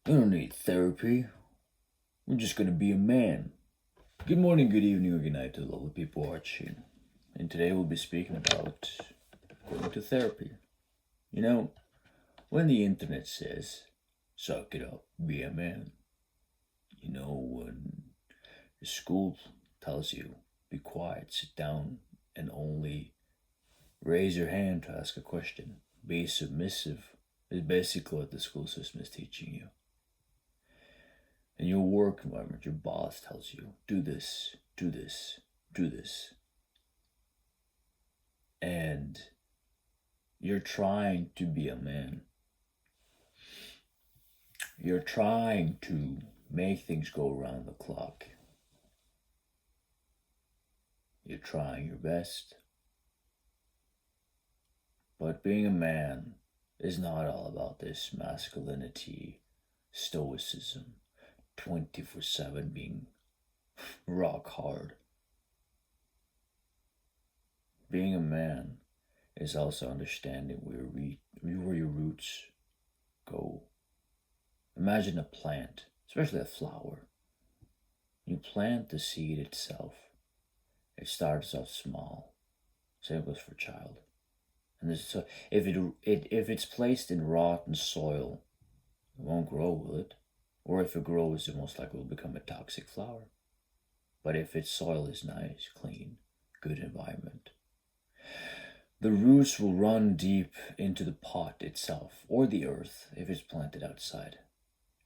We don't need therapy. We're just gonna be a man. Good morning, good evening, or good night to the lovely people watching. And today we'll be speaking about going to therapy. You know, when the internet says, suck it up, be a man. When the school tells you, be quiet, sit down, and only raise your hand to ask a question. Be submissive is basically what the school system is teaching you. In your work environment, your boss tells you, do this, do this, do this. And you're trying to be a man. You're trying to make things go around the clock. You're trying your best. But being a man is not all about this masculinity, stoicism, 24/7 being rock hard. Being a man is also understanding where your roots go. Imagine a plant, especially a flower. You plant the seed itself. It starts off small. Same goes for a child. And so if it's placed in rotten soil, it won't grow, will it? Or if it grows, it most likely will become a toxic flower. But if its soil is nice, clean, good environment, the roots will run deep into the pot itself, or the earth if it's planted outside.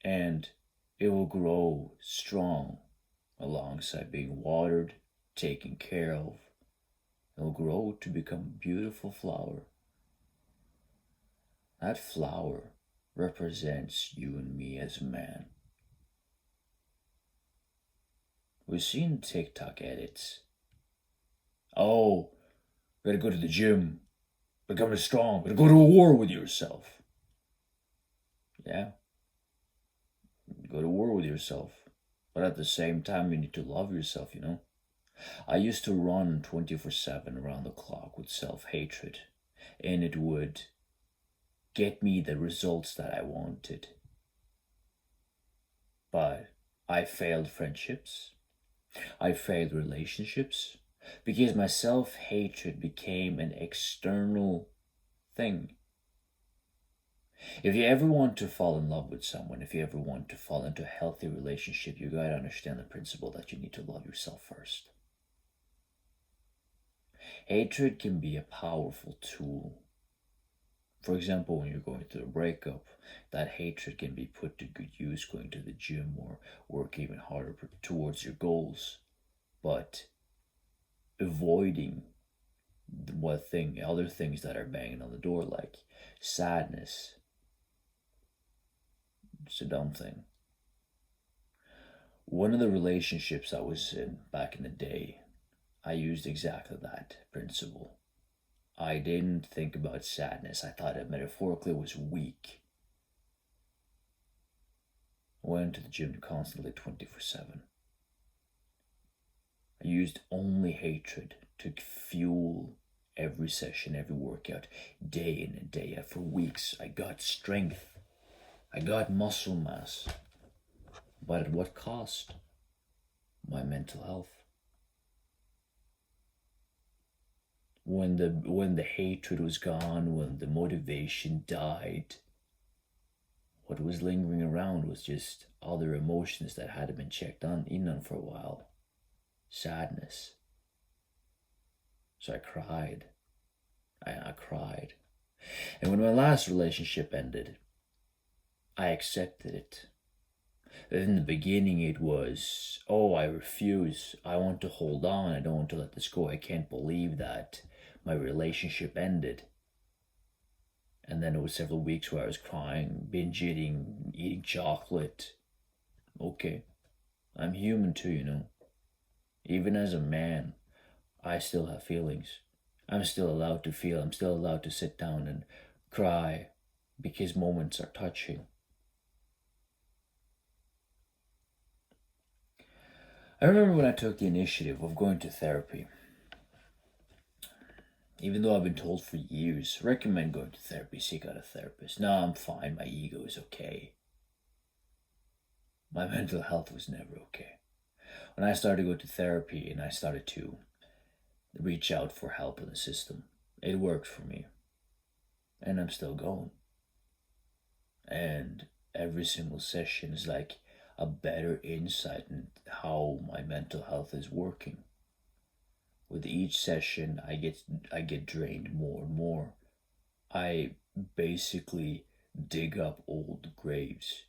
And it will grow strong alongside being watered, taken care of. It will grow to become a beautiful flower. That flower represents you and me as a man. We've seen TikTok edits. Oh, gotta go to the gym, become strong, gotta go to a war with yourself. Yeah, go to war with yourself. But at the same time, you need to love yourself, I used to run 24/7 around the clock with self-hatred, and it would get me the results that I wanted. But I failed friendships. I failed relationships because my self-hatred became an external thing. If you ever want to fall in love with someone, if you ever want to fall into a healthy relationship, you gotta understand the principle that you need to love yourself first. Hatred can be a powerful tool. For example, when you're going through a breakup, that hatred can be put to good use going to the gym or work even harder towards your goals. But avoiding other things that are banging on the door, like sadness, it's a dumb thing. One of the relationships I was in back in the day, I used exactly that principle. I didn't think about sadness. I thought it metaphorically was weak. I went to the gym constantly 24/7. I used only hatred to fuel every session, every workout, day in and day out. For weeks, I got strength. I got muscle mass. But at what cost? My mental health. When the hatred was gone, when the motivation died, what was lingering around was just other emotions that hadn't been checked in on for a while. Sadness. So I cried. I cried. And when my last relationship ended, I accepted it. In the beginning, it was, oh, I refuse. I want to hold on. I don't want to let this go. I can't believe that my relationship ended. And then it was several weeks where I was crying, binge eating chocolate. Okay, I'm human too, Even as a man, I still have feelings. I'm still allowed to feel. I'm still allowed to sit down and cry because moments are touching. I remember when I took the initiative of going to therapy. Even though I've been told for years, recommend going to therapy, seek out a therapist. No, I'm fine, my ego is okay. my mental health was never okay. When I started to go to therapy and I started to reach out for help in the system, it worked for me. And I'm still going. And every single session is like a better insight in how my mental health is working. With each session, I get drained more and more. I basically dig up old graves,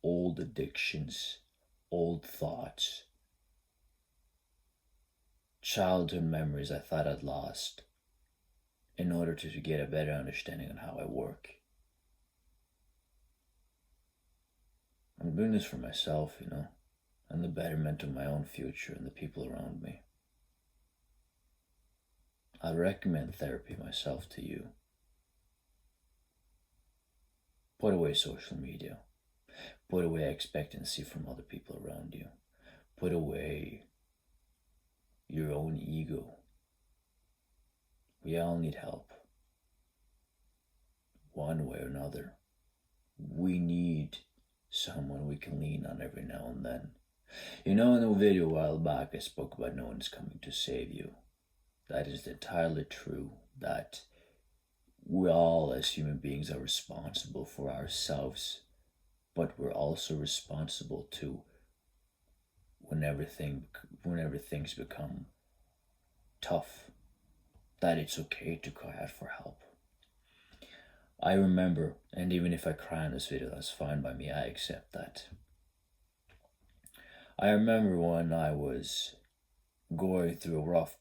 old addictions, old thoughts, childhood memories I thought I'd lost, in order to get a better understanding on how I work. I'm doing this for myself, and the betterment of my own future and the people around me. I recommend therapy myself to you. Put away social media. Put away expectancy from other people around you. Put away your own ego. We all need help. One way or another. We need someone we can lean on every now and then. In a video a while back, I spoke about no one's coming to save you. That is entirely true. That we all, as human beings, are responsible for ourselves, but we're also responsible to whenever things become tough, that it's okay to cry out for help. I remember, and even if I cry in this video, that's fine by me, I accept that. I remember when I was going through a rough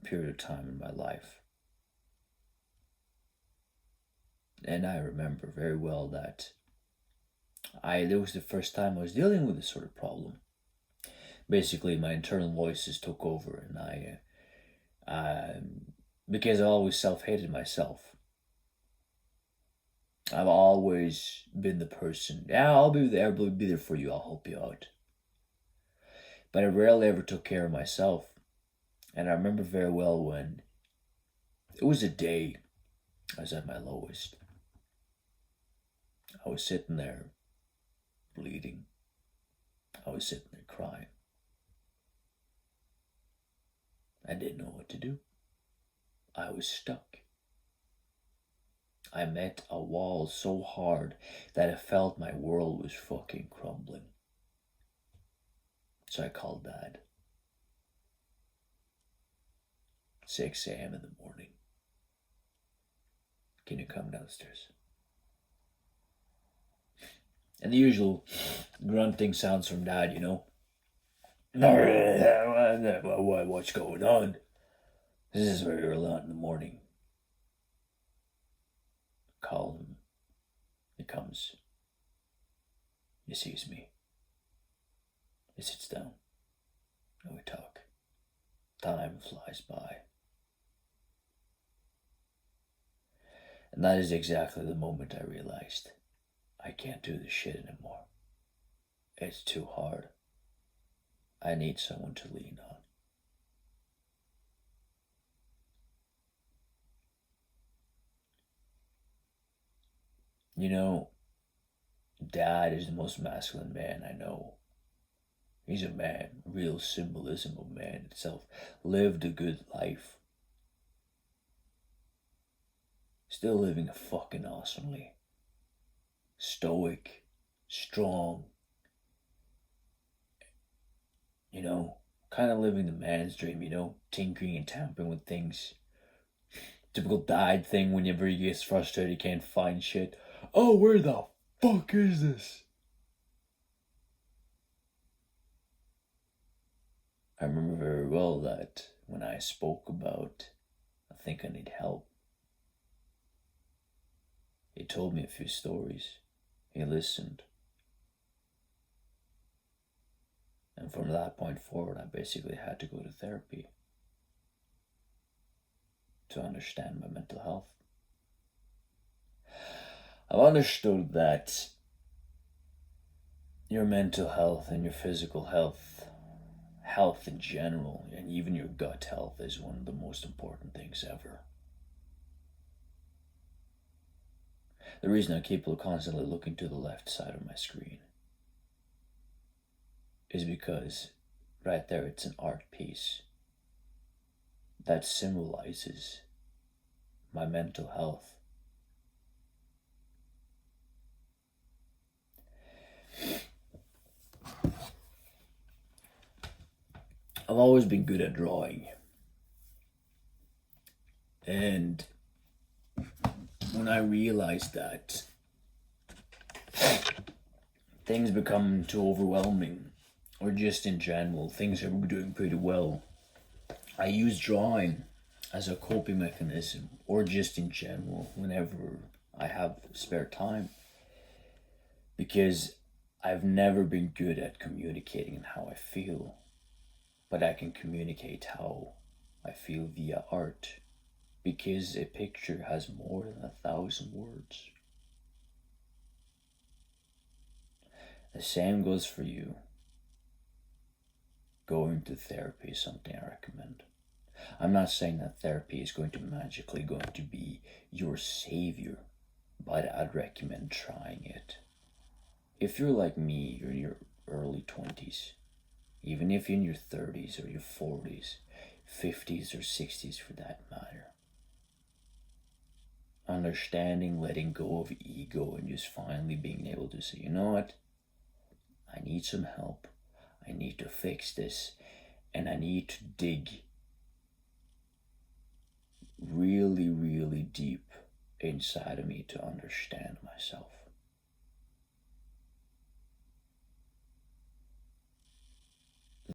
period of time in my life. And I remember very well that it was the first time I was dealing with this sort of problem. Basically, my internal voices took over, and because I always self-hated myself. I've always been the person, yeah, I'll be there for you, I'll help you out. But I rarely ever took care of myself. And I remember very well when it was a day I was at my lowest. I was sitting there bleeding. I was sitting there crying. I didn't know what to do. I was stuck. I met a wall so hard that I felt my world was fucking crumbling. So I called Dad. 6 a.m. in the morning. Can you come downstairs? And the usual grunting sounds from Dad, What's going on? This is very early on in the morning. Call him. He comes. He sees me. He sits down. And we talk. Time flies by. And that is exactly the moment I realized I can't do this shit anymore. It's too hard. I need someone to lean on. Dad is the most masculine man I know. He's a man, real symbolism of man itself. Lived a good life. Still living fucking awesomely. Stoic, strong. Kind of living the man's dream, tinkering and tampering with things. Typical dad thing whenever he gets frustrated, he can't find shit. Oh, where the fuck is this? I remember very well that when I spoke about, I think I need help, he told me a few stories. He listened. And from that point forward, I basically had to go to therapy to understand my mental health. I've understood that your mental health and your physical health in general, and even your gut health is one of the most important things ever. The reason I keep constantly looking to the left side of my screen is because right there it's an art piece that symbolizes my mental health. I've always been good at drawing. And when I realized that things become too overwhelming, or just in general, things are doing pretty well, I use drawing as a coping mechanism, or just in general, whenever I have spare time. Because I've never been good at communicating how I feel, but I can communicate how I feel via art. Because a picture has more than 1,000 words. The same goes for you. Going to therapy is something I recommend. I'm not saying that therapy is going to be your savior, but I'd recommend trying it. If you're like me, you're in your early 20s, even if you're in your 30s or your 40s, 50s or 60s for that matter, understanding, letting go of ego, and just finally being able to say, you know what? I need some help. I need to fix this. And I need to dig really, really deep inside of me to understand myself.